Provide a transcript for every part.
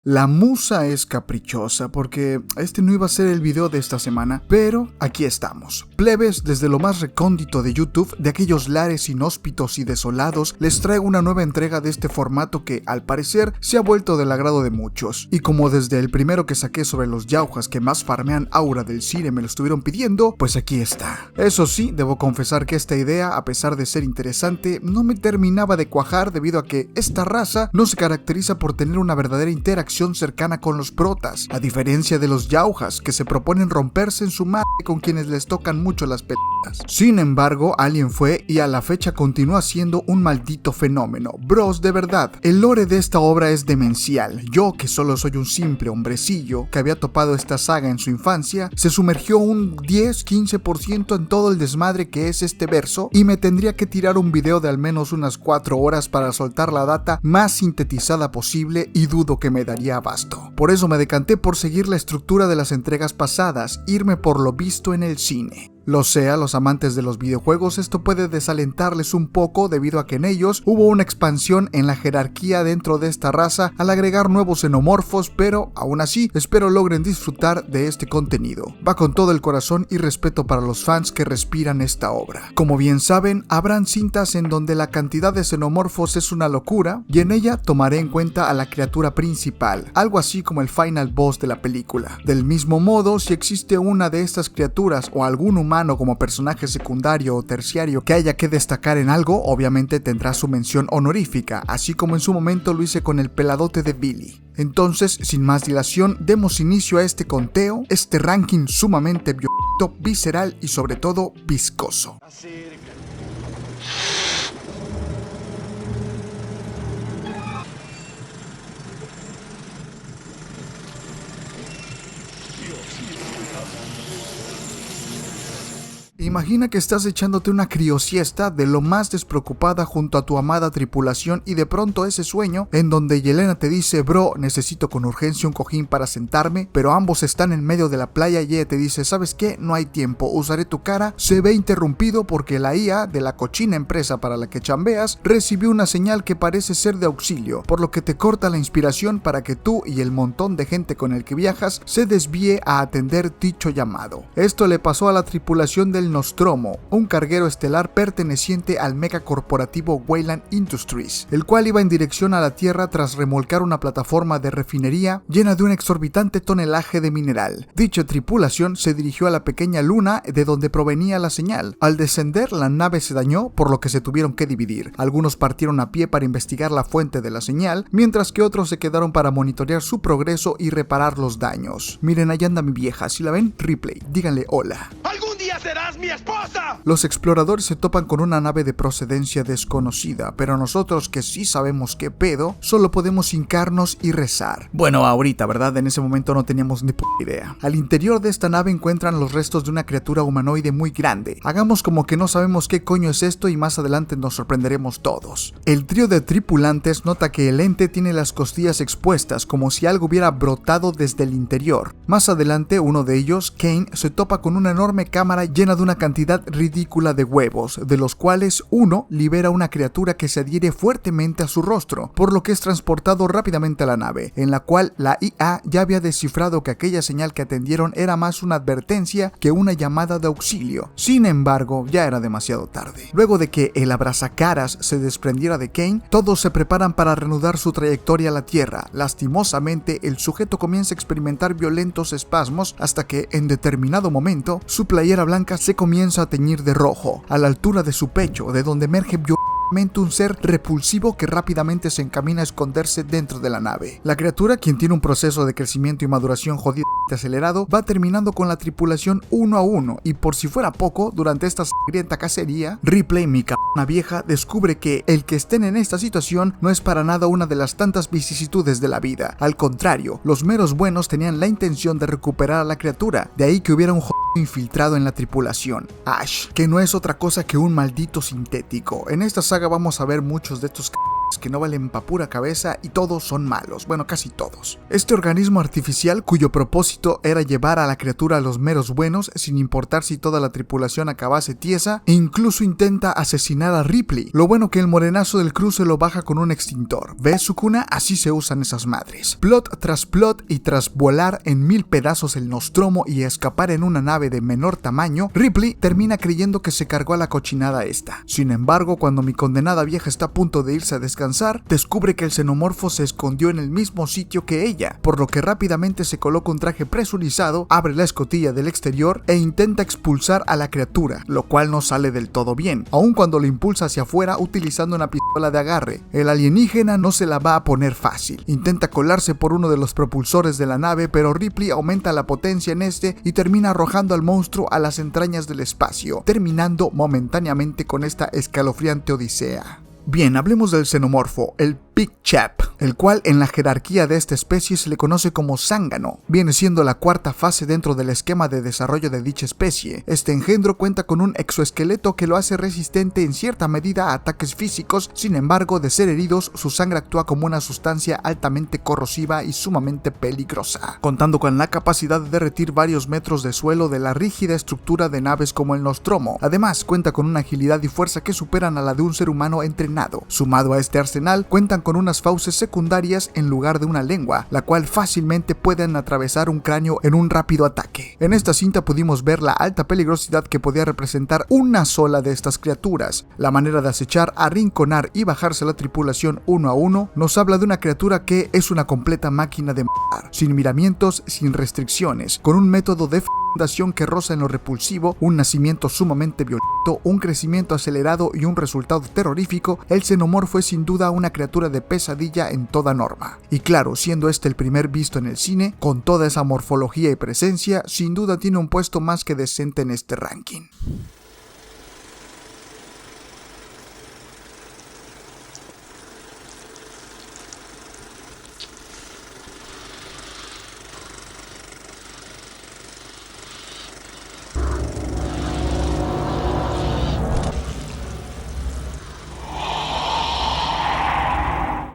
La musa es caprichosa porque este no iba a ser el video de esta semana, pero aquí estamos. Plebes, desde lo más recóndito de YouTube, de aquellos lares inhóspitos y desolados, les traigo una nueva entrega de este formato que, al parecer, se ha vuelto del agrado de muchos. Y como desde el primero que saqué sobre los yaujas que más farmean aura del cine me lo estuvieron pidiendo, pues aquí está. Eso sí, debo confesar que esta idea, a pesar de ser interesante, no me terminaba de cuajar debido a que esta raza no se caracteriza por tener una verdadera interacción cercana con los protas, a diferencia de los yaujas que se proponen romperse en su madre con quienes les tocan mucho las pelotas. Sin embargo, Alien fue y a la fecha continúa siendo un maldito fenómeno. Bros, de verdad, el lore de esta obra es demencial. Yo, que solo soy un simple hombrecillo que había topado esta saga en su infancia, se sumergió un 10-15% en todo el desmadre que es este verso y me tendría que tirar un video de al menos unas 4 horas para soltar la data más sintetizada posible y dudo que me daría abasto. Por eso me decanté por seguir la estructura de las entregas pasadas, irme por lo visto en el cine. Lo sé, a los amantes de los videojuegos esto puede desalentarles un poco debido a que en ellos hubo una expansión en la jerarquía dentro de esta raza al agregar nuevos xenomorfos, pero aún así espero logren disfrutar de este contenido. Va con todo el corazón y respeto para los fans que respiran esta obra. Como bien saben, habrán cintas en donde la cantidad de xenomorfos es una locura y en ella tomaré en cuenta a la criatura principal, algo así como el final boss de la película. Del mismo modo, si existe una de estas criaturas o algún humano como personaje secundario o terciario que haya que destacar en algo, obviamente tendrá su mención honorífica, así como en su momento lo hice con el peladote de Billy. Entonces, sin más dilación, demos inicio a este conteo, este ranking sumamente violento, visceral y sobre todo viscoso. Imagina que estás echándote una criosiesta de lo más despreocupada junto a tu amada tripulación y de pronto ese sueño en donde Yelena te dice: bro, necesito con urgencia un cojín para sentarme, pero ambos están en medio de la playa y ella te dice: ¿sabes qué? No hay tiempo, usaré tu cara. Se ve interrumpido porque la IA de la cochina empresa para la que chambeas recibió una señal que parece ser de auxilio, por lo que te corta la inspiración para que tú y el montón de gente con el que viajas se desvíe a atender dicho llamado. Esto le pasó a la tripulación del Nostromo, un carguero estelar perteneciente al megacorporativo Weyland Industries, el cual iba en dirección a la Tierra tras remolcar una plataforma de refinería llena de un exorbitante tonelaje de mineral. Dicha tripulación se dirigió a la pequeña luna de donde provenía la señal. Al descender, la nave se dañó, por lo que se tuvieron que dividir. Algunos partieron a pie para investigar la fuente de la señal, mientras que otros se quedaron para monitorear su progreso y reparar los daños. Miren, allá anda mi vieja, si la ven, Ripley, díganle hola. ¡Algún día serás mi esposa! Los exploradores se topan con una nave de procedencia desconocida, pero nosotros que sí sabemos qué pedo, solo podemos hincarnos y rezar. Bueno, ahorita, ¿verdad? En ese momento no teníamos ni puta idea. Al interior de esta nave encuentran los restos de una criatura humanoide muy grande. Hagamos como que no sabemos qué coño es esto y más adelante nos sorprenderemos todos. El trío de tripulantes nota que el ente tiene las costillas expuestas, como si algo hubiera brotado desde el interior. Más adelante, uno de ellos, Kane, se topa con una enorme cámara llena de una cantidad ridícula de huevos, de los cuales uno libera una criatura que se adhiere fuertemente a su rostro, por lo que es transportado rápidamente a la nave, en la cual la IA ya había descifrado que aquella señal que atendieron era más una advertencia que una llamada de auxilio. Sin embargo, ya era demasiado tarde. Luego de que el abrazacaras se desprendiera de Kane, todos se preparan para reanudar su trayectoria a la Tierra. Lastimosamente, el sujeto comienza a experimentar violentos espasmos hasta que, en determinado momento, su playera blanca se comienza a teñir de rojo, a la altura de su pecho, de donde emerge un ser repulsivo que rápidamente se encamina a esconderse dentro de la nave. La criatura, quien tiene un proceso de crecimiento y maduración jodidamente acelerado, va terminando con la tripulación uno a uno, y por si fuera poco, durante esta sangrienta cacería, Ripley, mi cabrona vieja, descubre que el que estén en esta situación no es para nada una de las tantas vicisitudes de la vida. Al contrario, los meros buenos tenían la intención de recuperar a la criatura, de ahí que hubiera un infiltrado en la tripulación, Ash, que no es otra cosa que un maldito sintético. En esta saga vamos a ver muchos de estos que no valen pa' pura cabeza y todos son malos, bueno, casi todos. Este organismo artificial, cuyo propósito era llevar a la criatura a los meros buenos sin importar si toda la tripulación acabase tiesa, e incluso intenta asesinar a Ripley. Lo bueno que el morenazo del cruce lo baja con un extintor. ¿Ves, Sukuna? Así se usan esas madres. Plot tras plot, y tras volar en 1000 pedazos el Nostromo y escapar en una nave de menor tamaño, Ripley termina creyendo que se cargó a la cochinada esta. Sin embargo, cuando mi condenada vieja está a punto de irse a descansar, descubre que el xenomorfo se escondió en el mismo sitio que ella, por lo que rápidamente se coloca un traje presurizado, abre la escotilla del exterior e intenta expulsar a la criatura, lo cual no sale del todo bien, aun cuando lo impulsa hacia afuera utilizando una pistola de agarre. El alienígena no se la va a poner fácil, intenta colarse por uno de los propulsores de la nave, pero Ripley aumenta la potencia en este y termina arrojando al monstruo a las entrañas del espacio, terminando momentáneamente con esta escalofriante odisea. Bien, hablemos del xenomorfo, el Big Chap, el cual en la jerarquía de esta especie se le conoce como zángano. Viene siendo la cuarta fase dentro del esquema de desarrollo de dicha especie. Este engendro cuenta con un exoesqueleto que lo hace resistente en cierta medida a ataques físicos. Sin embargo, de ser heridos, su sangre actúa como una sustancia altamente corrosiva y sumamente peligrosa, contando con la capacidad de derretir varios metros de suelo de la rígida estructura de naves como el Nostromo. Además, cuenta con una agilidad y fuerza que superan a la de un ser humano entrenado. Sumado a este arsenal, cuentan con unas fauces secundarias en lugar de una lengua, la cual fácilmente pueden atravesar un cráneo en un rápido ataque. En esta cinta pudimos ver la alta peligrosidad que podía representar una sola de estas criaturas. La manera de acechar, arrinconar y bajarse a la tripulación uno a uno nos habla de una criatura que es una completa máquina de matar, sin miramientos, sin restricciones, con un método de fundación que roza en lo repulsivo, un nacimiento sumamente violento, un crecimiento acelerado y un resultado terrorífico. El xenomorfo es sin duda una criatura de pesadilla en toda norma. Y claro, siendo este el primer visto en el cine, con toda esa morfología y presencia, sin duda tiene un puesto más que decente en este ranking.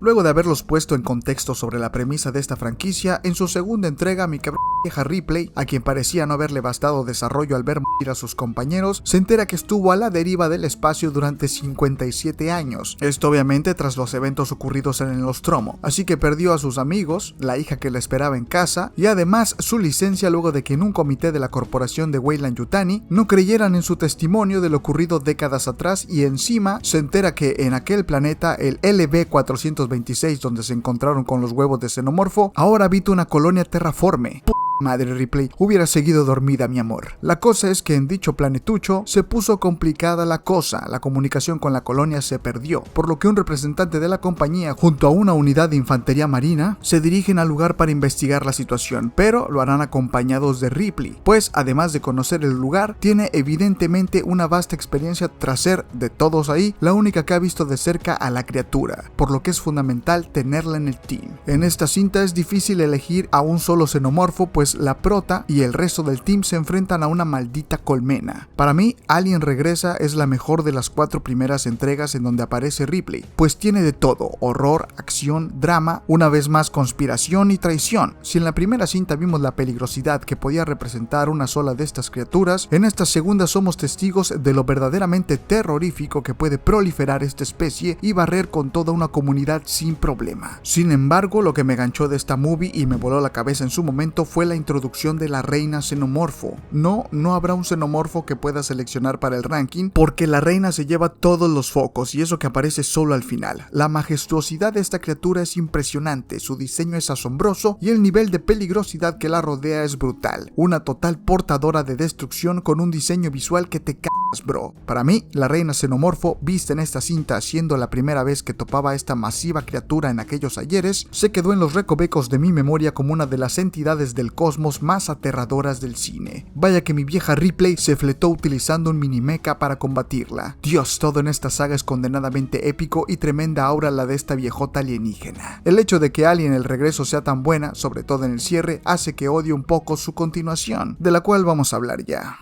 Luego de haberlos puesto en contexto sobre la premisa de esta franquicia, en su segunda entrega mi cabrón vieja Ripley, a quien parecía no haberle bastado desarrollo al ver morir a sus compañeros, se entera que estuvo a la deriva del espacio durante 57 años. Esto obviamente tras los eventos ocurridos en el Nostromo, así que perdió a sus amigos, la hija que la esperaba en casa, y además su licencia luego de que en un comité de la corporación de Weyland-Yutani no creyeran en su testimonio de lo ocurrido décadas atrás, y encima se entera que en aquel planeta, el LB-426, donde se encontraron con los huevos de xenomorfo, ahora habita una colonia terraforme. Madre Ripley, hubiera seguido dormida, mi amor. La cosa es que en dicho planetucho se puso complicada la cosa, la comunicación con la colonia se perdió, por lo que un representante de la compañía junto a una unidad de infantería marina se dirigen al lugar para investigar la situación, pero lo harán acompañados de Ripley, pues además de conocer el lugar, tiene evidentemente una vasta experiencia tras ser, de todos ahí, la única que ha visto de cerca a la criatura, por lo que es fundamental tenerla en el team. En esta cinta es difícil elegir a un solo xenomorfo, pues la prota y el resto del team se enfrentan a una maldita colmena. Para mí, Alien Regresa es la mejor de las 4 primeras entregas en donde aparece Ripley, pues tiene de todo: horror, acción, drama, una vez más conspiración y traición. Si en la primera cinta vimos la peligrosidad que podía representar una sola de estas criaturas, en esta segunda somos testigos de lo verdaderamente terrorífico que puede proliferar esta especie y barrer con toda una comunidad sin problema. Sin embargo, lo que me ganchó de esta movie y me voló la cabeza en su momento fue la introducción de la reina xenomorfo. No habrá un xenomorfo que pueda seleccionar para el ranking, porque la reina se lleva todos los focos y eso que aparece solo al final. La majestuosidad de esta criatura es impresionante, su diseño es asombroso y el nivel de peligrosidad que la rodea es brutal. Una total portadora de destrucción con un diseño visual que te cagas, bro. Para mí, la reina xenomorfo, vista en esta cinta siendo la primera vez que topaba a esta masiva criatura en aquellos ayeres, se quedó en los recovecos de mi memoria como una de las entidades del cosmos más aterradoras del cine. Vaya que mi vieja Ripley se fletó utilizando un mini mecha para combatirla. Dios, todo en esta saga es condenadamente épico y tremenda aura la de esta viejota alienígena. El hecho de que Alien el regreso sea tan buena, sobre todo en el cierre, hace que odie un poco su continuación, de la cual vamos a hablar ya.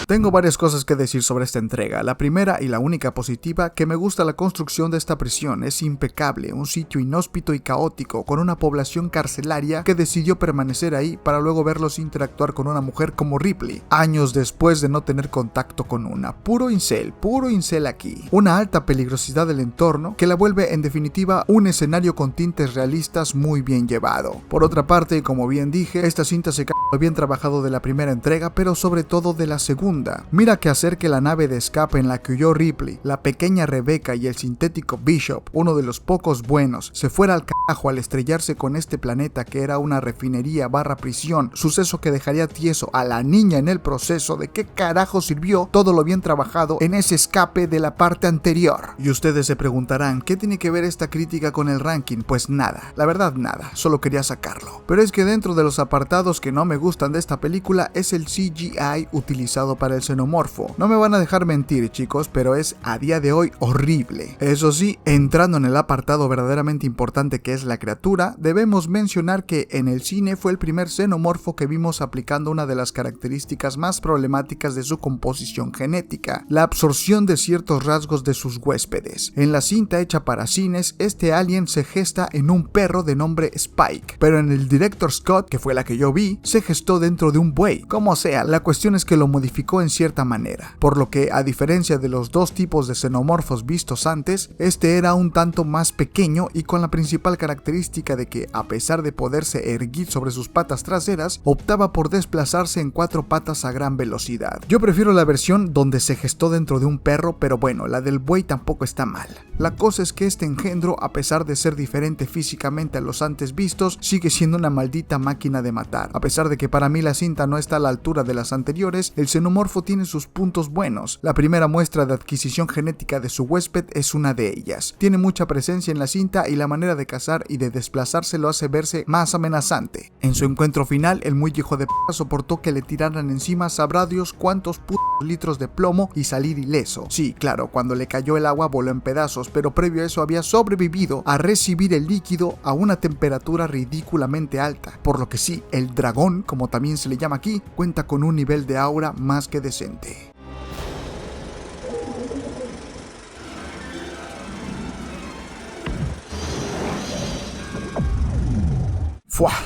Tengo varias cosas que decir sobre esta entrega. La primera y la única positiva, que me gusta la construcción de esta prisión. Es impecable, un sitio inhóspito y caótico, con una población carcelaria que decidió permanecer ahí para luego verlos interactuar con una mujer como Ripley, años después de no tener contacto con una. Puro incel aquí. Una alta peligrosidad del entorno que la vuelve en definitiva un escenario con tintes realistas muy bien llevado. Por otra parte, como bien dije, esta cinta se cae lo bien trabajado de la primera entrega, pero sobre todo de la segunda. Mira que hacer que la nave de escape en la que huyó Ripley, la pequeña Rebecca y el sintético Bishop, uno de los pocos buenos, se fuera al carajo al estrellarse con este planeta que era una refinería / prisión, suceso que dejaría tieso a la niña en el proceso. ¿De qué carajo sirvió todo lo bien trabajado en ese escape de la parte anterior? Y ustedes se preguntarán, ¿qué tiene que ver esta crítica con el ranking? Pues nada, la verdad nada, solo quería sacarlo. Pero es que dentro de los apartados que no me gustan de esta película es el CGI utilizado para el xenomorfo. No me van a dejar mentir, chicos, pero es a día de hoy horrible. Eso sí, entrando en el apartado verdaderamente importante que es la criatura, debemos mencionar que en el cine fue el primer xenomorfo que vimos aplicando una de las características más problemáticas de su composición genética, la absorción de ciertos rasgos de sus huéspedes. En la cinta hecha para cines, este alien se gesta en un perro de nombre Spike, pero en el Director's Cut, que fue la que yo vi, se gestó dentro de un buey. Como sea, la cuestión es que lo modificó en cierta manera, por lo que a diferencia de los dos tipos de xenomorfos vistos antes, este era un tanto más pequeño y con la principal característica de que, a pesar de poderse erguir sobre sus patas traseras, optaba por desplazarse en 4 patas a gran velocidad. Yo prefiero la versión donde se gestó dentro de un perro, pero bueno, la del buey tampoco está mal. La cosa es que este engendro, a pesar de ser diferente físicamente a los antes vistos, sigue siendo una maldita máquina de matar. A pesar de que para mí la cinta no está a la altura de las anteriores, el xenomorfo tiene sus puntos buenos. La primera muestra de adquisición genética de su huésped es una de ellas. Tiene mucha presencia en la cinta y la manera de cazar y de desplazarse lo hace verse más amenazante. En su encuentro final, el muy hijo de p*** soportó que le tiraran encima sabrá Dios cuántos litros de plomo y salir ileso. Sí, claro, cuando le cayó el agua voló en pedazos, pero previo a eso había sobrevivido a recibir el líquido a una temperatura ridículamente alta, por lo que sí, el dragón, como también se le llama aquí, cuenta con un nivel de aura más que decente.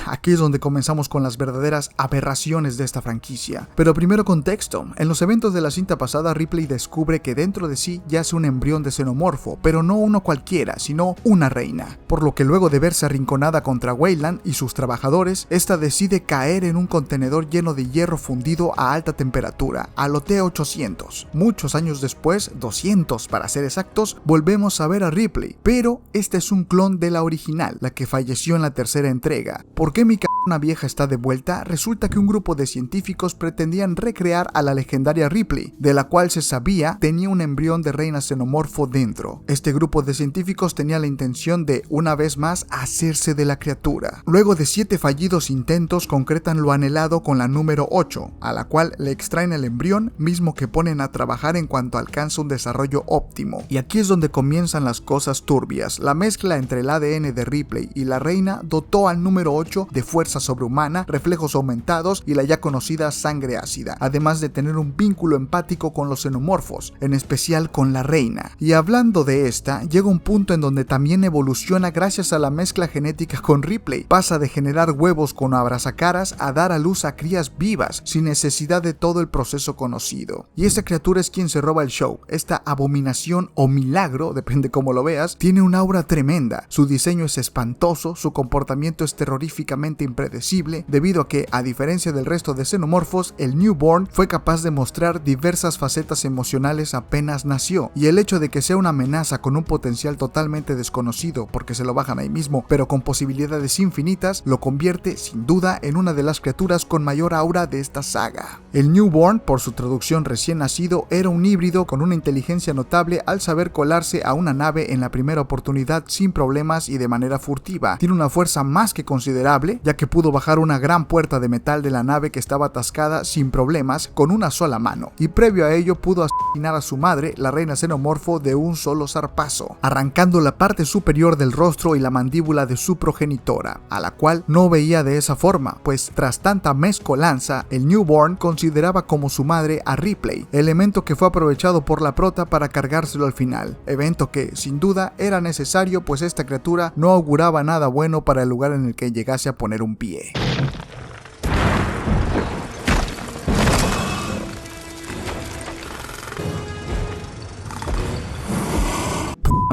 Aquí es donde comenzamos con las verdaderas aberraciones de esta franquicia. Pero primero contexto. En los eventos de la cinta pasada, Ripley descubre que dentro de sí yace un embrión de xenomorfo, pero no uno cualquiera, sino una reina. Por lo que luego de verse arrinconada contra Weyland y sus trabajadores, esta decide caer en un contenedor lleno de hierro fundido a alta temperatura, al T-800. Muchos años después, 200 para ser exactos, volvemos a ver a Ripley, pero este es un clon de la original, la que falleció en la tercera entrega. ¿Por qué mi c******a vieja está de vuelta? Resulta que un grupo de científicos pretendían recrear a la legendaria Ripley, de la cual se sabía tenía un embrión de reina xenomorfo dentro. Este grupo de científicos tenía la intención de, una vez más, hacerse de la criatura. Luego de 7 fallidos intentos, concretan lo anhelado con la número 8, a la cual le extraen el embrión, mismo que ponen a trabajar en cuanto alcanza un desarrollo óptimo. Y aquí es donde comienzan las cosas turbias. La mezcla entre el ADN de Ripley y la reina dotó al número 8 de fuerza sobrehumana, reflejos aumentados y la ya conocida sangre ácida, además de tener un vínculo empático con los xenomorfos, en especial con la reina. Y hablando de esta, llega un punto en donde también evoluciona gracias a la mezcla genética con Ripley. Pasa de generar huevos con abrazacaras a dar a luz a crías vivas, sin necesidad de todo el proceso conocido. Y esta criatura es quien se roba el show. Esta abominación o milagro, depende cómo lo veas, tiene un aura tremenda. Su diseño es espantoso, su comportamiento es terroríficamente impredecible, debido a que, a diferencia del resto de xenomorfos, el Newborn fue capaz de mostrar diversas facetas emocionales apenas nació, y el hecho de que sea una amenaza con un potencial totalmente desconocido, porque se lo bajan ahí mismo, pero con posibilidades infinitas, lo convierte sin duda en una de las criaturas con mayor aura de esta saga. El Newborn, por su traducción recién nacido, era un híbrido con una inteligencia notable al saber colarse a una nave en la primera oportunidad sin problemas y de manera furtiva. Tiene una fuerza más que considerable considerable, ya que pudo bajar una gran puerta de metal de la nave que estaba atascada sin problemas con una sola mano, y previo a ello pudo asesinar a su madre, la reina xenomorfo, de un solo zarpazo, arrancando la parte superior del rostro y la mandíbula de su progenitora, a la cual no veía de esa forma, pues tras tanta mezcolanza, el newborn consideraba como su madre a Ripley, elemento que fue aprovechado por la prota para cargárselo al final, evento que, sin duda, era necesario, pues esta criatura no auguraba nada bueno para el lugar en el que llegase a poner un pie.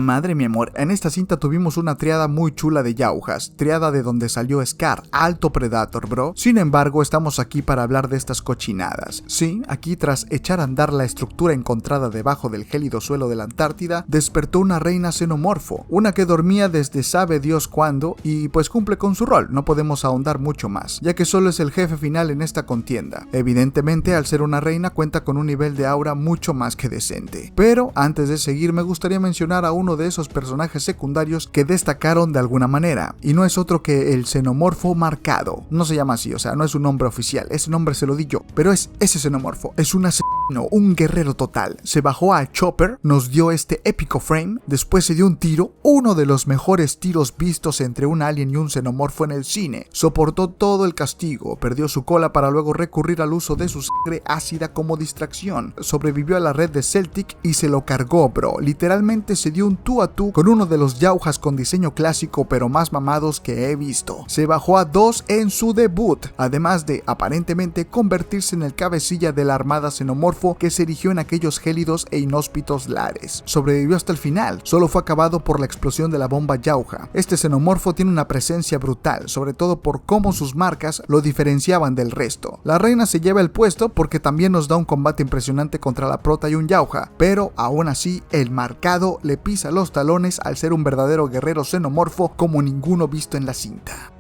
Madre mi amor, en esta cinta tuvimos una triada muy chula de yaujas, triada de donde salió Scar, alto Predator, bro. Sin embargo, estamos aquí para hablar de estas cochinadas. Sí, aquí tras echar a andar la estructura encontrada debajo del gélido suelo de la Antártida, despertó una reina xenomorfo, una que dormía desde sabe Dios cuándo y pues cumple con su rol, no podemos ahondar mucho más, ya que solo es el jefe final en esta contienda. Evidentemente, al ser una reina cuenta con un nivel de aura mucho más que decente. Pero antes de seguir me gustaría mencionar a uno de esos personajes secundarios que destacaron de alguna manera, y no es otro que el xenomorfo marcado. No se llama así, o sea, no es un nombre oficial, ese nombre se lo di yo, pero es ese xenomorfo, es un asesino, un guerrero total. Se bajó a Chopper, nos dio este épico frame, después se dio un tiro, uno de los mejores tiros vistos entre un alien y un xenomorfo en el cine. Soportó todo el castigo, perdió su cola para luego recurrir al uso de su sangre ácida como distracción. Sobrevivió a la red de Celtic y se lo cargó, bro. Literalmente se dio un tú a tú con uno de los yaujas con diseño clásico pero más mamados que he visto. Se bajó a 2 en su debut, además de aparentemente convertirse en el cabecilla de la armada xenomorfo que se erigió en aquellos gélidos e inhóspitos lares. Sobrevivió hasta el final, solo fue acabado por la explosión de la bomba yauja. Este xenomorfo tiene una presencia brutal, sobre todo por cómo sus marcas lo diferenciaban del resto. La reina se lleva el puesto porque también nos da un combate impresionante contra la prota y un yauja, pero aún así el marcado le pisa los talones al ser un verdadero guerrero xenomorfo como ninguno visto en la cinta.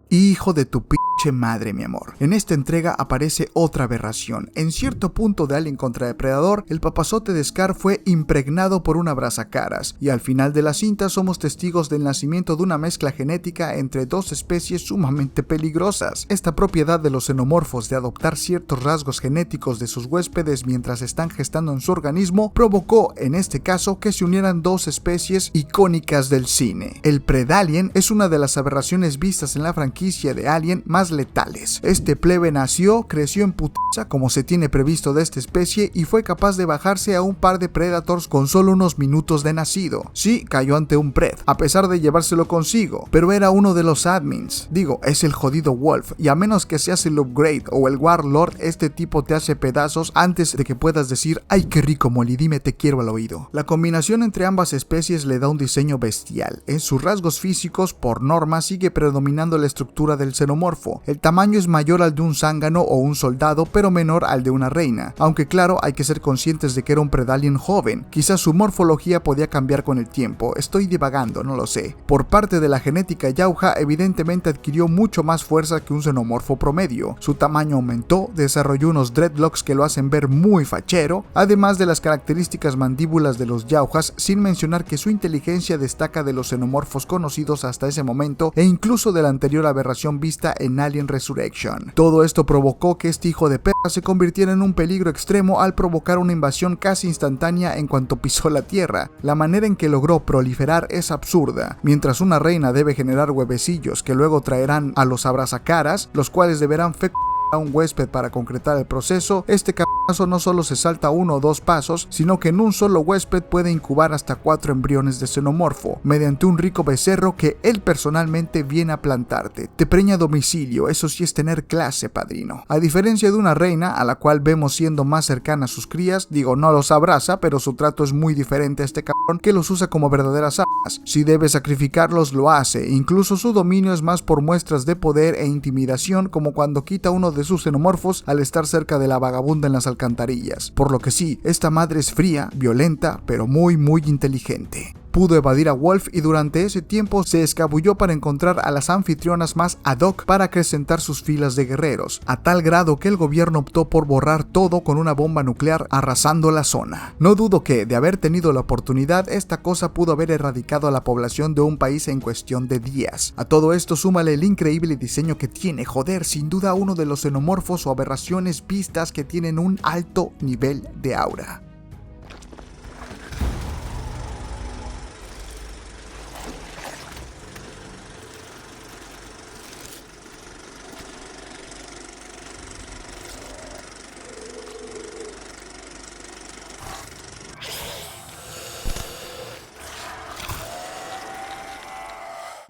Hijo de tu pinche madre, mi amor. En esta entrega aparece otra aberración. En cierto punto de Alien contra Depredador, el papazote de Scar fue impregnado por un abrazacaras, y al final de la cinta somos testigos del nacimiento de una mezcla genética entre dos especies sumamente peligrosas. Esta propiedad de los xenomorfos de adoptar ciertos rasgos genéticos de sus huéspedes mientras están gestando en su organismo provocó, en este caso, que se unieran dos especies icónicas del cine. El Predalien es una de las aberraciones vistas en la franquicia de Alien más letales. Este plebe nació, creció en putiza como se tiene previsto de esta especie y fue capaz de bajarse a un par de Predators con solo unos minutos de nacido. Sí, cayó ante un Pred, a pesar de llevárselo consigo, pero era uno de los admins. Digo, es el jodido Wolf, y a menos que seas el Upgrade o el Warlord, este tipo te hace pedazos antes de que puedas decir, ay qué rico Molly, dime te quiero al oído. La combinación entre ambas especies le da un diseño bestial. En sus rasgos físicos, por norma, sigue predominando la estructura del xenomorfo. El tamaño es mayor al de un zángano o un soldado, pero menor al de una reina, aunque claro, hay que ser conscientes de que era un Predalien joven. Quizás su morfología podía cambiar con el tiempo, estoy divagando, no lo sé. Por parte de la genética yauja, evidentemente adquirió mucho más fuerza que un xenomorfo promedio. Su tamaño aumentó, desarrolló unos dreadlocks que lo hacen ver muy fachero, además de las características mandíbulas de los yaujas, sin mencionar que su inteligencia destaca de los xenomorfos conocidos hasta ese momento e incluso de la anterior aberración vista en Alien Resurrection. Todo esto provocó que este hijo de perra se convirtiera en un peligro extremo al provocar una invasión casi instantánea en cuanto pisó la Tierra. La manera en que logró proliferar es absurda. Mientras una reina debe generar huevecillos que luego traerán a los abrazacaras, los cuales deberán a un huésped para concretar el proceso, este caso no solo se salta uno o dos pasos, sino que en un solo huésped puede incubar hasta 4 embriones de xenomorfo, mediante un rico becerro que él personalmente viene a plantarte. Te preña a domicilio, eso sí es tener clase, padrino. A diferencia de una reina, a la cual vemos siendo más cercana a sus crías, digo, no los abraza, pero su trato es muy diferente a este cabrón que los usa como verdaderas armas. Si debe sacrificarlos, lo hace, incluso su dominio es más por muestras de poder e intimidación, como cuando quita uno de sus xenomorfos al estar cerca de la vagabunda en las alcantarillas. Por lo que sí, esta madre es fría, violenta, pero muy inteligente. pudo evadir a Wolf y durante ese tiempo se escabulló para encontrar a las anfitrionas más ad hoc para acrecentar sus filas de guerreros, a tal grado que el gobierno optó por borrar todo con una bomba nuclear arrasando la zona. No dudo que, de haber tenido la oportunidad, esta cosa pudo haber erradicado a la población de un país en cuestión de días. A todo esto súmale el increíble diseño que tiene, joder, sin duda uno de los xenomorfos o aberraciones vistas que tienen un alto nivel de aura.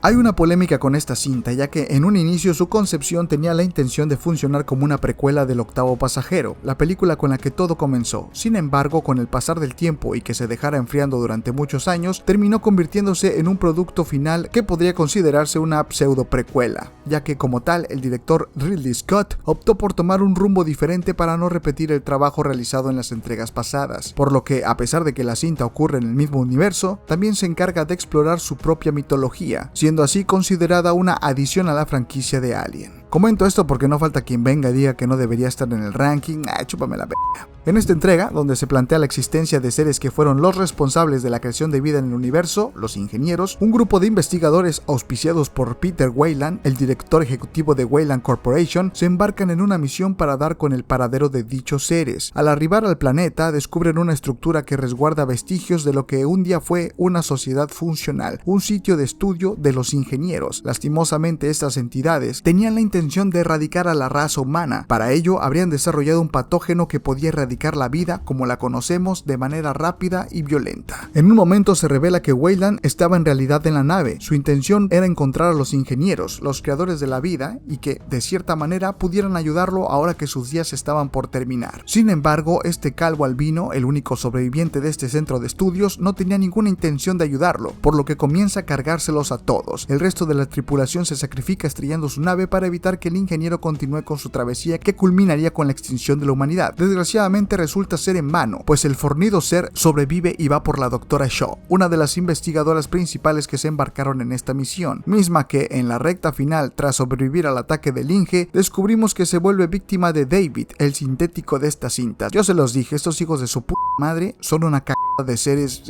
Hay una polémica con esta cinta, ya que en un inicio su concepción tenía la intención de funcionar como una precuela del Octavo Pasajero, la película con la que todo comenzó. Sin embargo, con el pasar del tiempo y que se dejara enfriando durante muchos años, terminó convirtiéndose en un producto final que podría considerarse una pseudo precuela, ya que como tal el director Ridley Scott optó por tomar un rumbo diferente para no repetir el trabajo realizado en las entregas pasadas, por lo que a pesar de que la cinta ocurre en el mismo universo, también se encarga de explorar su propia mitología, siendo así considerada una adición a la franquicia de Alien. Comento esto porque no falta quien venga y diga que no debería estar en el ranking, chúpame la verga. En esta entrega, donde se plantea la existencia de seres que fueron los responsables de la creación de vida en el universo, los ingenieros, un grupo de investigadores auspiciados por Peter Weyland, el director ejecutivo de Weyland Corporation, se embarcan en una misión para dar con el paradero de dichos seres. Al arribar al planeta, descubren una estructura que resguarda vestigios de lo que un día fue una sociedad funcional, un sitio de estudio de los ingenieros. Lastimosamente, estas entidades tenían la intención de erradicar a la raza humana. Para ello, habrían desarrollado un patógeno que podía erradicar la vida como la conocemos de manera rápida y violenta. En un momento se revela que Weyland estaba en realidad en la nave. Su intención era encontrar a los ingenieros, los creadores de la vida, y que, de cierta manera, pudieran ayudarlo ahora que sus días estaban por terminar. Sin embargo, este calvo albino, el único sobreviviente de este centro de estudios, no tenía ninguna intención de ayudarlo, por lo que comienza a cargárselos a todos. El resto de la tripulación se sacrifica estrellando su nave para evitar que el ingeniero continúe con su travesía que culminaría con la extinción de la humanidad. Desgraciadamente resulta ser en vano, pues el fornido ser sobrevive y va por la doctora Shaw, una de las investigadoras principales que se embarcaron en esta misión, misma que en la recta final, tras sobrevivir al ataque del Inge, descubrimos que se vuelve víctima de David, el sintético de estas cintas. Yo se los dije, estos hijos de su puta madre son una cagada de seres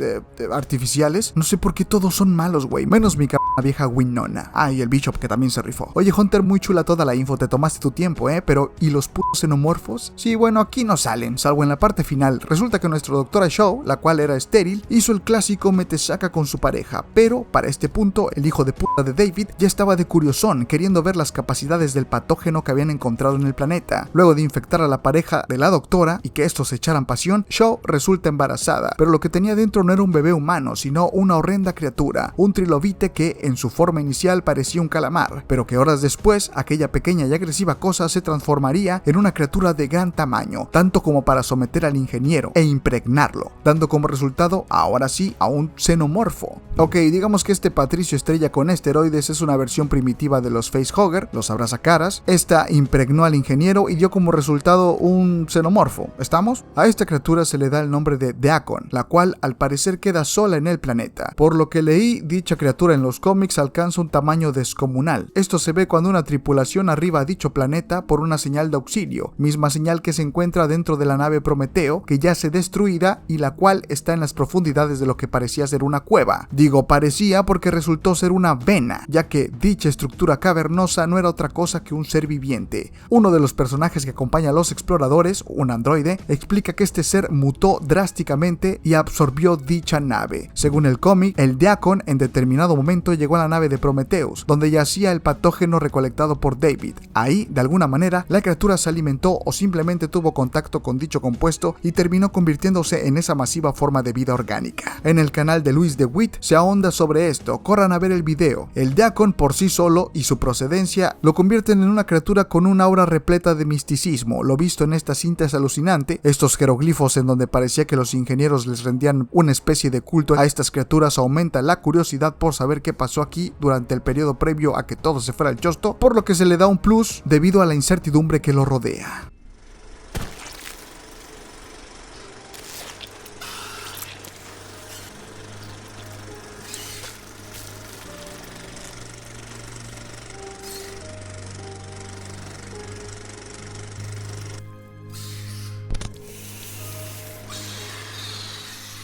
artificiales. No sé por qué todos son malos, güey, menos mi vieja Winona. Y el Bishop, que también se rifó. Oye, Hunter, muy chula toda la info, te tomaste tu tiempo, pero ¿y los putos xenomorfos? Sí, bueno, aquí no salen, salvo en la parte final. Resulta que nuestra doctora Shaw, la cual era estéril, hizo el clásico mete-saca con su pareja, pero para este punto, el hijo de puta de David ya estaba de curiosón, queriendo ver las capacidades del patógeno que habían encontrado en el planeta. Luego de infectar a la pareja de la doctora y que estos se echaran pasión, Shaw resulta embarazada, pero lo que tenía dentro no era un bebé humano, sino una horrenda criatura, un trilobite que en su forma inicial parecía un calamar, pero que horas después, aquella pequeña y agresiva cosa se transformaría en una criatura de gran tamaño, tanto como para someter al ingeniero e impregnarlo, dando como resultado, ahora sí, a un xenomorfo. Ok, digamos que este Patricio Estrella con esteroides es una versión primitiva de los facehugger, los abrazacaras. Esta impregnó al ingeniero y dio como resultado un xenomorfo. ¿Estamos? A esta criatura se le da el nombre de Deacon, la cual al parecer queda sola en el planeta. Por lo que leí, dicha criatura en los cómics alcanza un tamaño descomunal. Esto se ve cuando una tripulación arriba a dicho planeta por una señal de auxilio, misma señal que se encuentra dentro de la nave Prometeo, que yace destruida y la cual está en las profundidades de lo que parecía ser una cueva. Digo parecía porque resultó ser una vena, ya que dicha estructura cavernosa no era otra cosa que un ser viviente. Uno de los personajes que acompaña a los exploradores, un androide, explica que este ser mutó drásticamente y absorbió dicha nave. Según el cómic, el Deacon en determinado momento llegó a la nave de Prometheus, donde yacía el patógeno recolectado por David. Ahí, de alguna manera, la criatura se alimentó o simplemente tuvo contacto con dicho compuesto y terminó convirtiéndose en esa masiva forma de vida orgánica. En el canal de Luis DeWitt se ahonda sobre esto, corran a ver el video. El Deacon por sí solo y su procedencia lo convierten en una criatura con un aura repleta de misticismo. Lo visto en esta cinta es alucinante. Estos jeroglifos en donde parecía que los ingenieros les rendían una especie de culto a estas criaturas aumenta la curiosidad por saber qué pasó aquí durante el periodo previo a que todo se fuera al chosto, por lo que se le da un plus debido a la incertidumbre que lo rodea.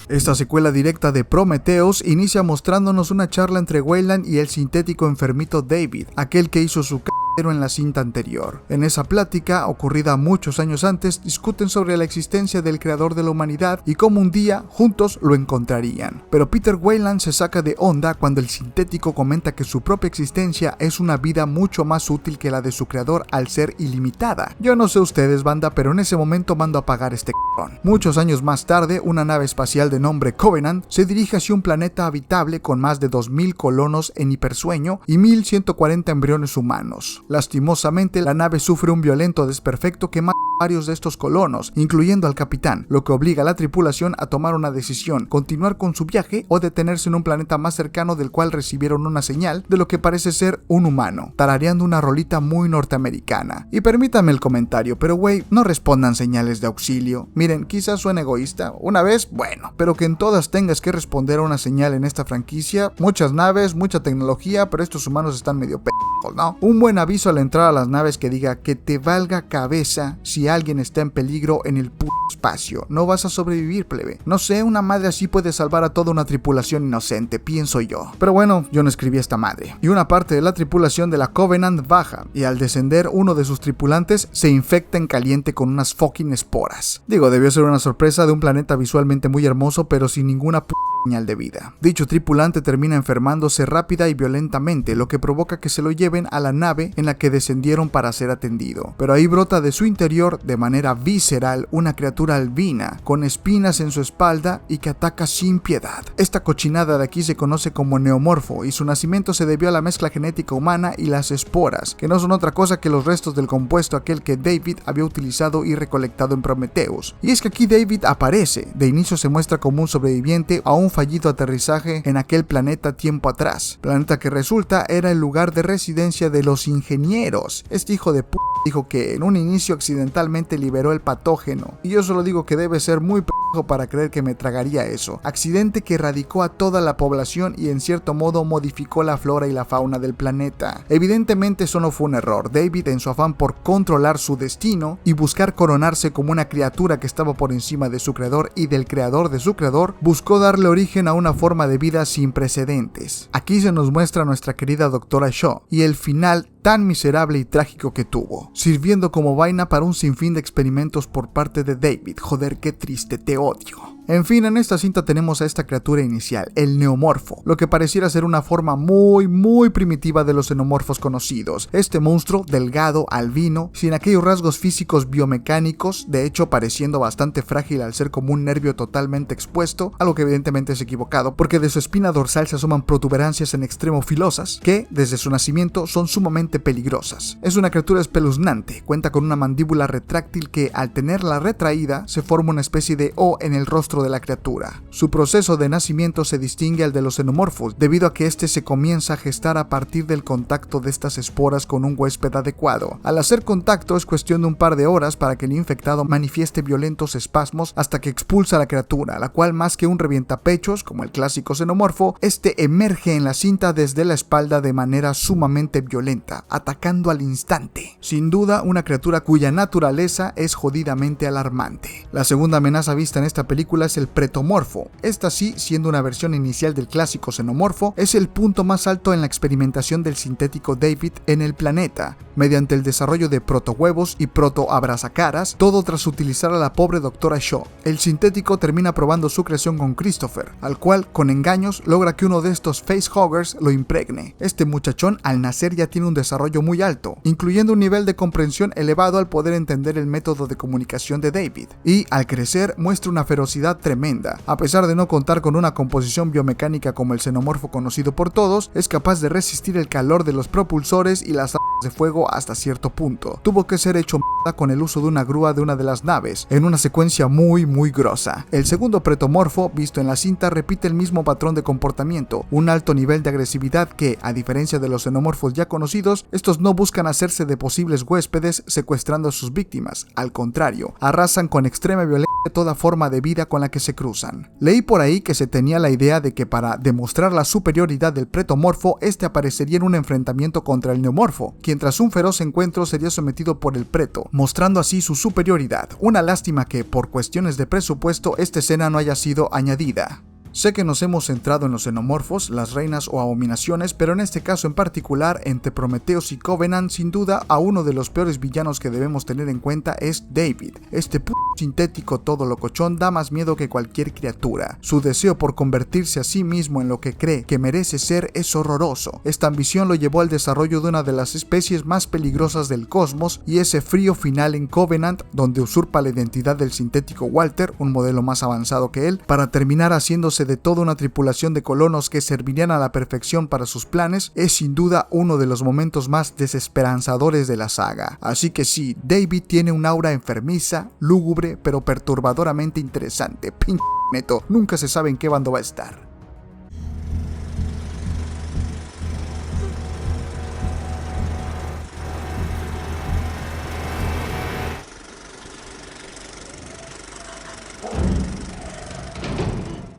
Esta secuela directa de Prometheus inicia mostrándonos una charla entre Weyland y el sintético enfermito David, aquel que hizo su en la cinta anterior. En esa plática, ocurrida muchos años antes, discuten sobre la existencia del creador de la humanidad y cómo un día juntos lo encontrarían. Pero Peter Weyland se saca de onda cuando el sintético comenta que su propia existencia es una vida mucho más útil que la de su creador al ser ilimitada. Yo no sé ustedes, banda, pero en ese momento mando a apagar este cabrón. Muchos años más tarde, una nave espacial de nombre Covenant se dirige hacia un planeta habitable con más de 2000 colonos en hipersueño y 1140 embriones humanos. Lastimosamente, la nave sufre un violento desperfecto que mata a varios de estos colonos, incluyendo al capitán, lo que obliga a la tripulación a tomar una decisión: continuar con su viaje o detenerse en un planeta más cercano del cual recibieron una señal de lo que parece ser un humano, tarareando una rolita muy norteamericana. Y permítanme el comentario, pero güey, no respondan señales de auxilio. Miren, quizás suene egoísta, una vez, bueno, pero que en todas tengas que responder a una señal en esta franquicia, muchas naves, mucha tecnología, pero estos humanos están medio pendejos, ¿no? Un buen aviso al entrar a las naves que diga que te valga cabeza si alguien está en peligro en el espacio. No vas a sobrevivir, plebe. No sé, una madre así puede salvar a toda una tripulación inocente, pienso yo. Pero bueno, yo no escribí esta madre. Y una parte de la tripulación de la Covenant baja, y al descender uno de sus tripulantes se infecta en caliente con unas fucking esporas. Digo, debió ser una sorpresa de un planeta visualmente muy hermoso, pero sin ninguna señal de vida. Dicho tripulante termina enfermándose rápida y violentamente, lo que provoca que se lo lleven a la nave en la que descendieron para ser atendido. Pero ahí brota de su interior, de manera visceral, una criatura albina, con espinas en su espalda y que ataca sin piedad. Esta cochinada de aquí se conoce como neomorfo, y su nacimiento se debió a la mezcla genética humana y las esporas, que no son otra cosa que los restos del compuesto aquel que David había utilizado y recolectado en Prometheus. Y es que aquí David aparece. De inicio se muestra como un sobreviviente a un fallido aterrizaje en aquel planeta tiempo atrás, planeta que resulta era el lugar de residencia de los ingenieros. Este hijo de p*** dijo que en un inicio accidentalmente liberó el patógeno, y yo solo digo que debe ser muy p*** para creer que me tragaría eso. Accidente que erradicó a toda la población y en cierto modo modificó la flora y la fauna del planeta. Evidentemente eso no fue un error. David, en su afán por controlar su destino y buscar coronarse como una criatura que estaba por encima de su creador y del creador de su creador, buscó darle origen a una forma de vida sin precedentes. Aquí se nos muestra a nuestra querida doctora Shaw y el final tan miserable y trágico que tuvo, sirviendo como vaina para un sinfín de experimentos por parte de David. Joder, qué triste, te odio. En fin, en esta cinta tenemos a esta criatura inicial, el neomorfo, lo que pareciera ser una forma muy primitiva de los xenomorfos conocidos. Este monstruo, delgado, albino, sin aquellos rasgos físicos biomecánicos, de hecho pareciendo bastante frágil al ser como un nervio totalmente expuesto, algo que evidentemente es equivocado, porque de su espina dorsal se asoman protuberancias en extremo filosas, que desde su nacimiento son sumamente peligrosas. Es una criatura espeluznante, cuenta con una mandíbula retráctil que, al tenerla retraída, se forma una especie de O en el rostro de la criatura. Su proceso de nacimiento se distingue al de los xenomorfos, debido a que este se comienza a gestar a partir del contacto de estas esporas con un huésped adecuado. Al hacer contacto es cuestión de un par de horas para que el infectado manifieste violentos espasmos hasta que expulsa a la criatura, la cual, más que un revientapechos como el clásico xenomorfo, este emerge en la cinta desde la espalda de manera sumamente violenta, atacando al instante. Sin duda, una criatura cuya naturaleza es jodidamente alarmante. La segunda amenaza vista en esta película es el pretomorfo. Esta, sí, siendo una versión inicial del clásico xenomorfo, es el punto más alto en la experimentación del sintético David en el planeta, mediante el desarrollo de protohuevos y protoabrazacaras, todo tras utilizar a la pobre doctora Shaw. El sintético termina probando su creación con Christopher, al cual, con engaños, logra que uno de estos facehuggers lo impregne. Este muchachón al nacer ya tiene un desarrollo muy alto, incluyendo un nivel de comprensión elevado al poder entender el método de comunicación de David, y al crecer muestra una ferocidad tremenda. A pesar de no contar con una composición biomecánica como el xenomorfo conocido por todos, es capaz de resistir el calor de los propulsores y las armas de fuego hasta cierto punto. Tuvo que ser hecho mierda con el uso de una grúa de una de las naves, en una secuencia muy grosa. El segundo pretomorfo, visto en la cinta, repite el mismo patrón de comportamiento, un alto nivel de agresividad que, a diferencia de los xenomorfos ya conocidos, estos no buscan hacerse de posibles huéspedes secuestrando a sus víctimas. Al contrario, arrasan con extrema violencia toda forma de vida con la que se cruzan. Leí por ahí que se tenía la idea de que para demostrar la superioridad del pretomorfo, este aparecería en un enfrentamiento contra el neomorfo, quien tras un un feroz encuentro sería sometido por el preto, mostrando así su superioridad. Una lástima que, por cuestiones de presupuesto, esta escena no haya sido añadida. Sé que nos hemos centrado en los xenomorfos, las reinas o abominaciones, pero en este caso en particular, entre Prometheus y Covenant, sin duda, a uno de los peores villanos que debemos tener en cuenta es David. Este p*** sintético todo locochón da más miedo que cualquier criatura. Su deseo por convertirse a sí mismo en lo que cree que merece ser es horroroso. Esta ambición lo llevó al desarrollo de una de las especies más peligrosas del cosmos, y ese frío final en Covenant, donde usurpa la identidad del sintético Walter, un modelo más avanzado que él, para terminar haciéndose de toda una tripulación de colonos que servirían a la perfección para sus planes, es sin duda uno de los momentos más desesperanzadores de la saga. Así que sí, David tiene un aura enfermiza, lúgubre, pero perturbadoramente interesante. Pinche neto, nunca se sabe en qué bando va a estar.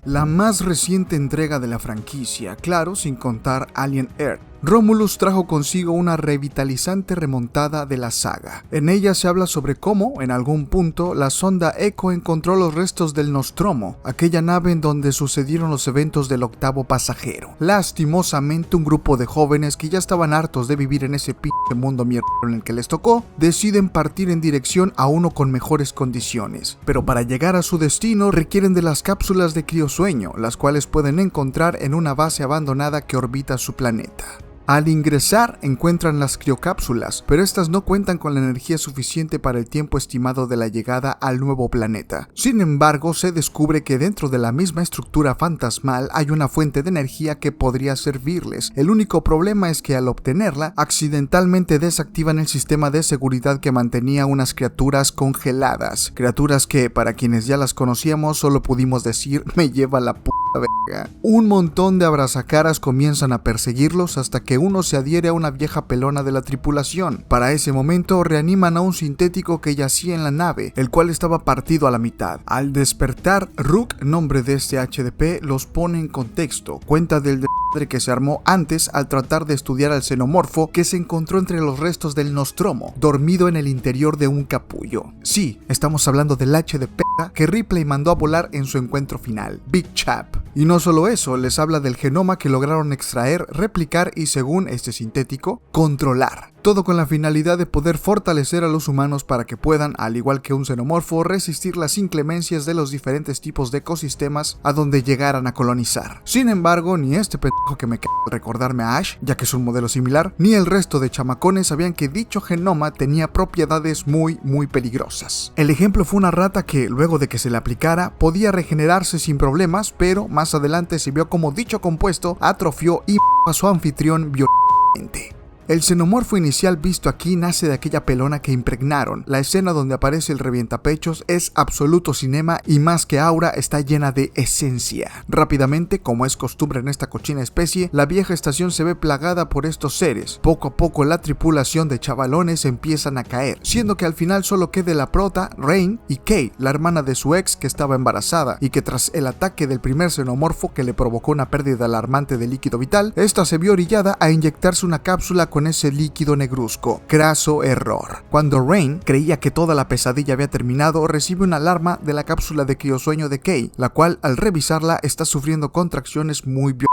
La más reciente entrega de la franquicia, claro, sin contar Alien Earth. Romulus trajo consigo una revitalizante remontada de la saga. En ella se habla sobre cómo, en algún punto, la sonda Echo encontró los restos del Nostromo, aquella nave en donde sucedieron los eventos del octavo pasajero. Lastimosamente, un grupo de jóvenes que ya estaban hartos de vivir en ese pinche mundo mierda en el que les tocó, deciden partir en dirección a uno con mejores condiciones. Pero para llegar a su destino requieren de las cápsulas de criosueño, las cuales pueden encontrar en una base abandonada que orbita su planeta. Al ingresar encuentran las criocápsulas, pero estas no cuentan con la energía suficiente para el tiempo estimado de la llegada al nuevo planeta. Sin embargo, se descubre que dentro de la misma estructura fantasmal hay una fuente de energía que podría servirles. El único problema es que al obtenerla, accidentalmente desactivan el sistema de seguridad que mantenía unas criaturas congeladas. Criaturas que, para quienes ya las conocíamos, solo pudimos decir, me lleva la puta verga. Un montón de abrazacaras comienzan a perseguirlos hasta que uno se adhiere a una vieja pelona de la tripulación. Para ese momento reaniman a un sintético que yacía en la nave, el cual estaba partido a la mitad. Al despertar, Rook, nombre de este HDP, los pone en contexto. Cuenta del desmadre que se armó antes al tratar de estudiar al xenomorfo que se encontró entre los restos del Nostromo, dormido en el interior de un capullo. Sí, estamos hablando del HDP que Ripley mandó a volar en su encuentro final, Big Chap. Y no solo eso, les habla del genoma que lograron extraer, replicar y, según este sintético, controlar. Todo con la finalidad de poder fortalecer a los humanos para que puedan, al igual que un xenomorfo, resistir las inclemencias de los diferentes tipos de ecosistemas a donde llegaran a colonizar. Sin embargo, ni este pendejo que me cae al recordarme a Ash, ya que es un modelo similar, ni el resto de chamacones sabían que dicho genoma tenía propiedades muy peligrosas. El ejemplo fue una rata que, luego de que se le aplicara, podía regenerarse sin problemas, pero más adelante se vio como dicho compuesto atrofió y a su anfitrión violentamente. El xenomorfo inicial visto aquí nace de aquella pelona que impregnaron. La escena donde aparece el revientapechos es absoluto cinema y más que aura está llena de esencia. Rápidamente, como es costumbre en esta cochina especie, la vieja estación se ve plagada por estos seres. Poco a poco la tripulación de chavalones empiezan a caer, siendo que al final solo quede la prota, Rain, y Kay, la hermana de su ex que estaba embarazada y que tras el ataque del primer xenomorfo que le provocó una pérdida alarmante de líquido vital, esta se vio orillada a inyectarse una cápsula con ese líquido negruzco. Craso error. Cuando Rain creía que toda la pesadilla había terminado, recibe una alarma de la cápsula de criosueño de Kay, la cual al revisarla está sufriendo contracciones muy violentas.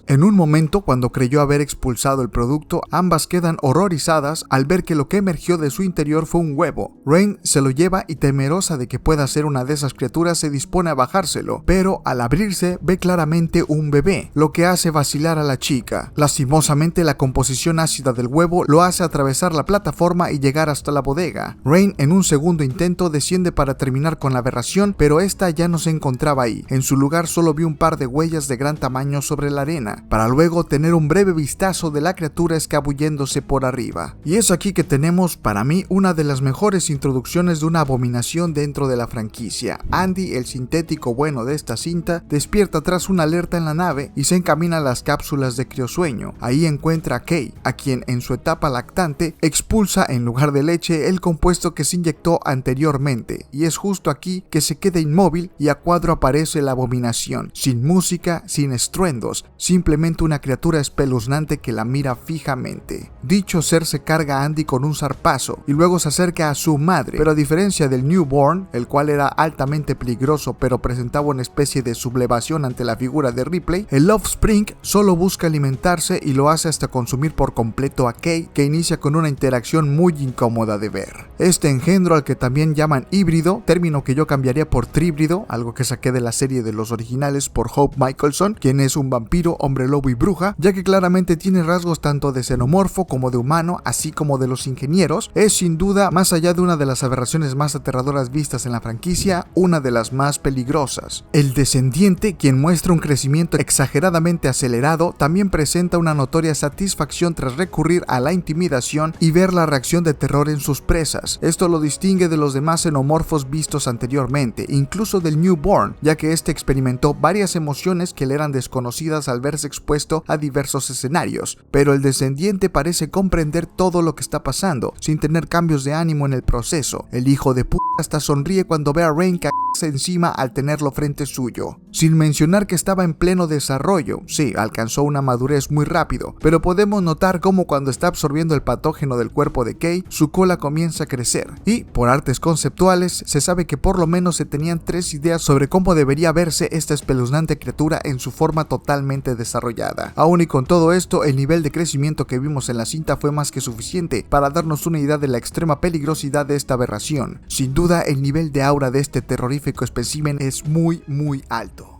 En un momento, cuando creyó haber expulsado el producto, ambas quedan horrorizadas al ver que lo que emergió de su interior fue un huevo. Rain se lo lleva y, temerosa de que pueda ser una de esas criaturas, se dispone a bajárselo, pero al abrirse ve claramente un bebé, lo que hace vacilar a la chica. Lastimosamente, la composición ácida del huevo lo hace atravesar la plataforma y llegar hasta la bodega. Rain, en un segundo intento, desciende para terminar con la aberración, pero esta ya no se encontraba ahí. En su lugar solo vio un par de huellas de gran tamaño sobre la arena, para luego tener un breve vistazo de la criatura escabulléndose por arriba. Y es aquí que tenemos, para mí, una de las mejores introducciones de una abominación dentro de la franquicia. Andy, el sintético bueno de esta cinta, despierta tras una alerta en la nave y se encamina a las cápsulas de criosueño. Ahí encuentra a Kay, a quien en su etapa lactante expulsa en lugar de leche el compuesto que se inyectó anteriormente, y es justo aquí que se queda inmóvil y a cuadro aparece la abominación, sin música, sin estruendos, simplemente una criatura espeluznante que la mira fijamente. Dicho ser se carga a Andy con un zarpazo y luego se acerca a su madre, pero a diferencia del Newborn, el cual era altamente peligroso pero presentaba una especie de sublevación ante la figura de Ripley, el Offspring solo busca alimentarse y lo hace hasta consumir por completo a Kay, que inicia con una interacción muy incómoda de ver. Este engendro, al que también llaman híbrido, término que yo cambiaría por tríbrido, algo que saqué de la serie de los originales por Hope Michelson, quien es un vampiro, hombre lobo y bruja, ya que claramente tiene rasgos tanto de xenomorfo como de humano, así como de los ingenieros, es sin duda, más allá de una de las aberraciones más aterradoras vistas en la franquicia, una de las más peligrosas. El descendiente, quien muestra un crecimiento exageradamente acelerado, también presenta una notoria satisfacción tras recurrir a la intimidación y ver la reacción de terror en sus presas. Esto lo distingue de los demás xenomorfos vistos anteriormente, incluso del Newborn, ya que este experimentó varias emociones que le eran desconocidas al verse expuesto a diversos escenarios, pero el descendiente parece comprender todo lo que está pasando, sin tener cambios de ánimo en el proceso. El hijo de puta hasta sonríe cuando ve a Rain caerse encima al tenerlo frente suyo. Sin mencionar que estaba en pleno desarrollo, sí, alcanzó una madurez muy rápido, pero podemos notar cómo cuando está absorbiendo el patógeno del cuerpo de Kay, su cola comienza a crecer. Y, por artes conceptuales, se sabe que por lo menos se tenían 3 ideas sobre cómo debería verse esta espeluznante criatura en su forma totalmente desarrollada. Aún y con todo esto, el nivel de crecimiento que vimos en la cinta fue más que suficiente para darnos una idea de la extrema peligrosidad de esta aberración. Sin duda, el nivel de aura de este terrorífico espécimen es muy alto.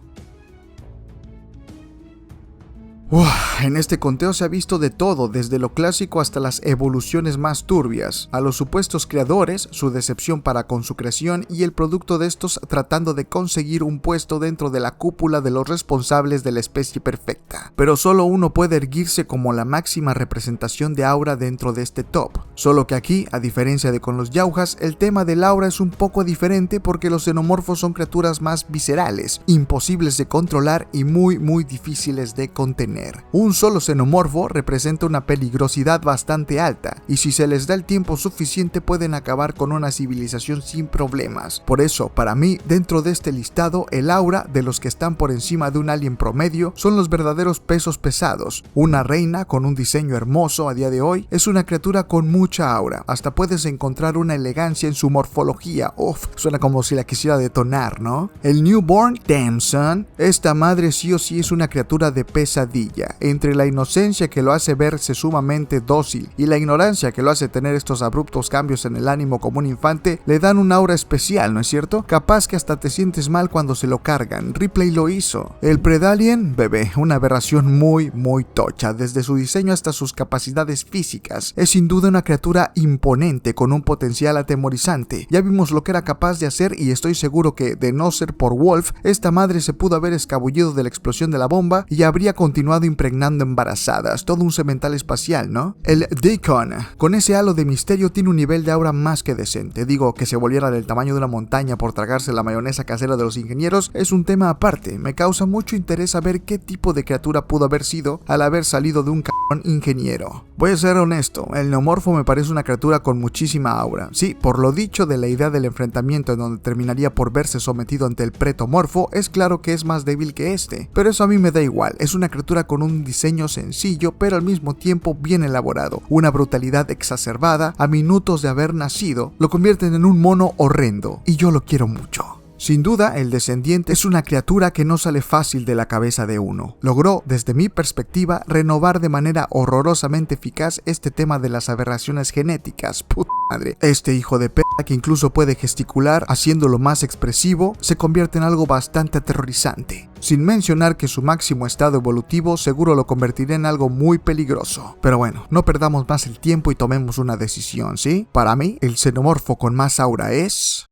En este conteo se ha visto de todo, desde lo clásico hasta las evoluciones más turbias, a los supuestos creadores, su decepción para con su creación y el producto de estos tratando de conseguir un puesto dentro de la cúpula de los responsables de la especie perfecta. Pero solo uno puede erguirse como la máxima representación de aura dentro de este top, solo que aquí, a diferencia de con los Yaujas, el tema del aura es un poco diferente porque los xenomorfos son criaturas más viscerales, imposibles de controlar y muy difíciles de contener. Un solo xenomorfo representa una peligrosidad bastante alta, y si se les da el tiempo suficiente pueden acabar con una civilización sin problemas. Por eso, para mí, dentro de este listado, el aura de los que están por encima de un alien promedio son los verdaderos pesos pesados. Una reina con un diseño hermoso a día de hoy es una criatura con mucha aura, hasta puedes encontrar una elegancia en su morfología. Suena como si la quisiera detonar, ¿no? El Newborn, damn son, esta madre sí o sí es una criatura de pesadilla. Entre la inocencia que lo hace verse sumamente dócil y la ignorancia que lo hace tener estos abruptos cambios en el ánimo como un infante, le dan un aura especial, ¿no es cierto? Capaz que hasta te sientes mal cuando se lo cargan. Ripley lo hizo. El Predalien, bebé, una aberración muy tocha, desde su diseño hasta sus capacidades físicas. Es sin duda una criatura imponente con un potencial atemorizante. Ya vimos lo que era capaz de hacer y estoy seguro que, de no ser por Wolf, esta madre se pudo haber escabullido de la explosión de la bomba y habría continuado impregnando embarazadas, todo un semental espacial, ¿no? El Deacon, con ese halo de misterio, tiene un nivel de aura más que decente. Digo, que se volviera del tamaño de una montaña por tragarse la mayonesa casera de los ingenieros es un tema aparte. Me causa mucho interés saber qué tipo de criatura pudo haber sido al haber salido de un cabrón ingeniero. Voy a ser honesto, el neomorfo me parece una criatura con muchísima aura. Sí, por lo dicho de la idea del enfrentamiento en donde terminaría por verse sometido ante el pretomorfo, es claro que es más débil que este, pero eso a mí me da igual. Es una criatura con un diseño sencillo pero al mismo tiempo bien elaborado, una brutalidad exacerbada a minutos de haber nacido lo convierten en un mono horrendo y yo lo quiero mucho. Sin duda, el descendiente es una criatura que no sale fácil de la cabeza de uno. Logró, desde mi perspectiva, renovar de manera horrorosamente eficaz este tema de las aberraciones genéticas. Puta madre. Este hijo de p*** que incluso puede gesticular, haciéndolo más expresivo, se convierte en algo bastante aterrorizante. Sin mencionar que su máximo estado evolutivo seguro lo convertirá en algo muy peligroso. Pero bueno, no perdamos más el tiempo y tomemos una decisión, ¿sí? Para mí, el xenomorfo con más aura es...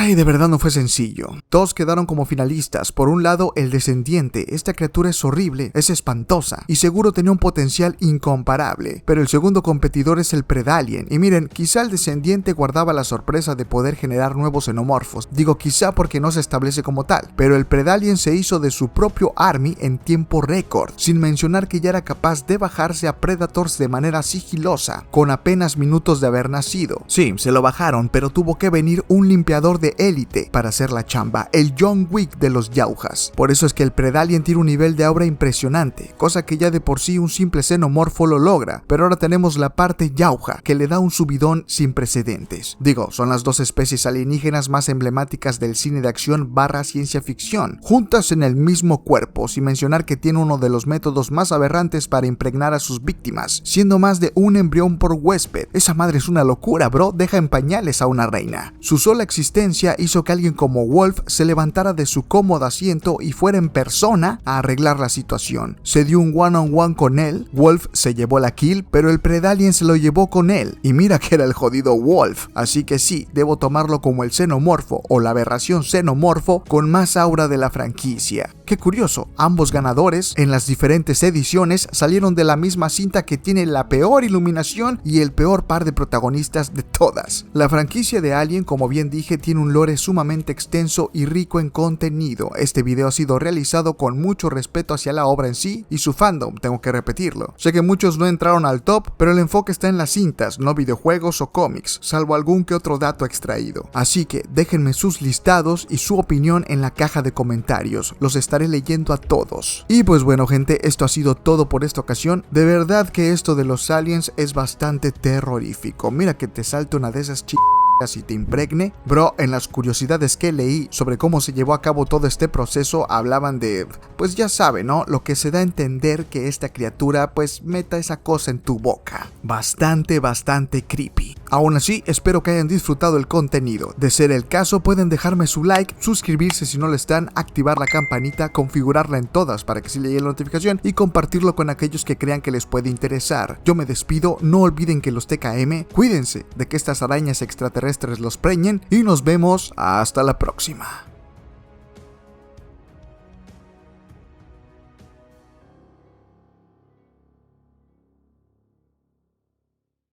Ay, de verdad no fue sencillo. Todos quedaron como finalistas. Por un lado, el Descendiente. Esta criatura es horrible, es espantosa y seguro tenía un potencial incomparable. Pero el segundo competidor es el Predalien. Y miren, quizá el Descendiente guardaba la sorpresa de poder generar nuevos xenomorfos. Digo quizá porque no se establece como tal. Pero el Predalien se hizo de su propio army en tiempo récord. Sin mencionar que ya era capaz de bajarse a Predators de manera sigilosa, con apenas minutos de haber nacido. Sí, se lo bajaron, pero tuvo que venir un limpiador de élite para hacer la chamba, el John Wick de los Yaujas. Por eso es que el Predalien tiene un nivel de aura impresionante, cosa que ya de por sí un simple xenomorfo lo logra, pero ahora tenemos la parte Yauja, que le da un subidón sin precedentes. Digo, son las dos especies alienígenas más emblemáticas del cine de acción / ciencia ficción, juntas en el mismo cuerpo, sin mencionar que tiene uno de los métodos más aberrantes para impregnar a sus víctimas, siendo más de un embrión por huésped. Esa madre es una locura, bro, deja en pañales a una reina. Su sola existencia hizo que alguien como Wolf se levantara de su cómodo asiento y fuera en persona a arreglar la situación. Se dio un one-on-one con él, Wolf se llevó la kill, pero el Predalien se lo llevó con él, y mira que era el jodido Wolf, así que sí, debo tomarlo como el xenomorfo o la aberración xenomorfo con más aura de la franquicia. Qué curioso, ambos ganadores en las diferentes ediciones salieron de la misma cinta que tiene la peor iluminación y el peor par de protagonistas de todas. La franquicia de Alien, como bien dije, tiene un lore sumamente extenso y rico en contenido. Este video ha sido realizado con mucho respeto hacia la obra en sí y su fandom, tengo que repetirlo. Sé que muchos no entraron al top, pero el enfoque está en las cintas, no videojuegos o cómics, salvo algún que otro dato extraído. Así que déjenme sus listados y su opinión en la caja de comentarios, los estaré leyendo a todos. Y pues bueno gente, esto ha sido todo por esta ocasión. De verdad que esto de los aliens es bastante terrorífico. Mira que te salte una de esas y te impregne. Bro, en las curiosidades que leí sobre cómo se llevó a cabo todo este proceso, hablaban de, pues ya saben, ¿no? Lo que se da a entender que esta criatura pues meta esa cosa en tu boca. Bastante creepy. Aún así, espero que hayan disfrutado el contenido. De ser el caso, pueden dejarme su like, suscribirse si no lo están, activar la campanita, configurarla en todas para que se le llegue la notificación y compartirlo con aquellos que crean que les puede interesar. Yo me despido, no olviden que los TKM, cuídense de que estas arañas extraterrestres los preñen y nos vemos hasta la próxima.